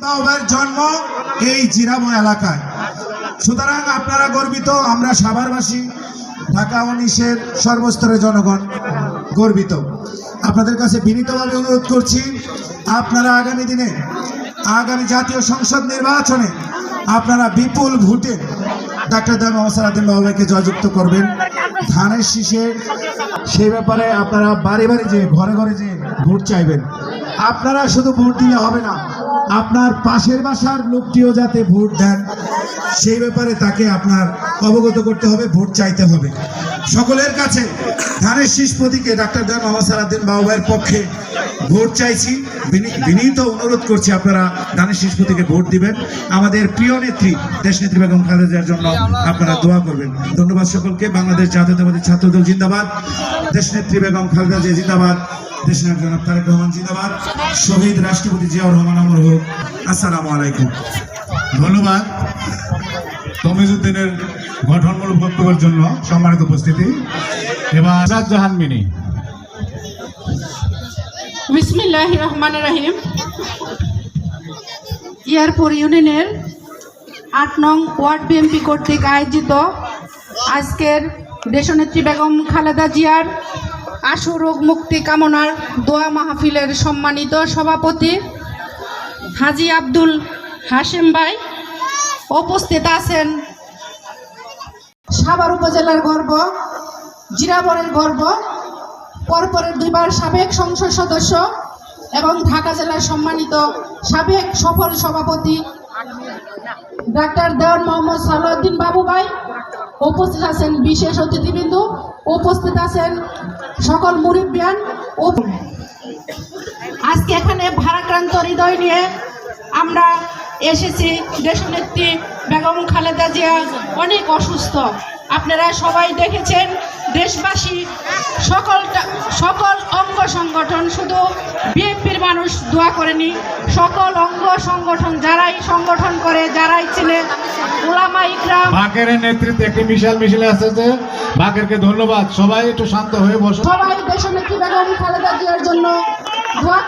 বাবার জন্ম এই জিরাবন এলাকায়, সুতরাং আপনারা গর্বিত। আমরা সাভারবাসী, ঢাকা 19-এর সর্বস্তরের জনগণ গর্বিত। আপনাদের কাছে বিনীতভাবে অনুরোধ করছি, আপনারা আগামী দিনে আগামী জাতীয় সংসদ নির্বাচনে আপনারা বিপুল ভোটে ডাক্তার দেওয়ান মোহাম্মদ সালাউদ্দিন বাবুকে জয়যুক্ত করবেন। ধানের শীষে সেই ব্যাপারে আপনারা বাড়ি বাড়ি যে ঘরে ঘরে যে ভোট চাইবেন। আপনারা শুধু ভোট দিলে হবে না, আপনার পাশের বাসার লোকটিও যাতে ভোট দেন সেই ব্যাপারে তাকে আপনার অবগত করতে হবে, ভোট চাইতে হবে। সকলের কাছে ধানের শীষ প্রতীকে ডাক্তার দেওয়ান মোহাম্মদ সালাউদ্দিন বাবুর পক্ষে ভোট চাইছি, বিনীত অনুরোধ করছি আপনারা ধানের শীষ প্রতীকে ভোট দিবেন। আমাদের প্রিয় নেত্রী দেশনেত্রী বেগম খালেদা জিয়ার জন্য আপনারা দোয়া করবেন। ধন্যবাদ সকলকে। বাংলাদেশ জাতীয়তাবাদী ছাত্রদল জিন্দাবাদ, দেশনেত্রী বেগম খালেদা জিয়া জিন্দাবাদ, দেশনায়ক জনাব তারেক রহমান জিন্দাবাদ, শহীদ রাষ্ট্রপতি জিয়াউর রহমান অমর হোক। আসসালামু আলাইকুম। ধন্যবাদ তমিজউদ্দিনের গঠনমূলক বক্তব্যের জন্য। সম্মানিত উপস্থিতি, এবার জাহান মিনি। বিসমিল্লাহির রহমানির রহিম। ইয়ারপুর ইউনিয়নের 8 নং ওয়ার্ড বিএনপি কর্তৃক আয়োজিত আজকের দেশনেত্রী বেগম খালেদা জিয়ার আশু রোগ মুক্তি কামনার দোয়া মাহফিলের সম্মানিত সভাপতি হাজী আব্দুল হাশেম ভাই, উপস্থিত আছেন সাভার উপজেলার গর্ব, জিরাবরের গর্ব, পরপরের 2 বার সাবেক সংসদ সদস্য এবং ঢাকা জেলার সম্মানিত সাবেক সফল সভাপতি ডাক্তার দেওয়ান মোহাম্মদ সালাউদ্দিন বাবু ভাই, উপস্থিত আছেন বিশেষ অতিথিবৃন্দ, উপস্থিত আছেন সকল মুরব্বিয়ান। আজকে এখানে ভারাক্রান্ত হৃদয় নিয়ে আমরা এসেছি। দেশনেত্রী বেগম খালেদা জিয়া অনেক অসুস্থ, আপনারা সবাই দেখেছেন। দেশবাসী সকল অঙ্গ সংগঠন, শুধু বিএনপির মানুষ দোয়া করেনি, সকল অঙ্গ সংগঠন যারাই সংগঠন করে, যারাই ছিলেন উলামা ইকরাম, বাকেরের নেতৃত্বে একটি মিছিলে আসছে। বাকেরকে ধন্যবাদ। সবাই একটু শান্ত হয়ে বসো। সবাই দেশনেত্রী বেগম খালেদা জিয়ার জন্য দোয়া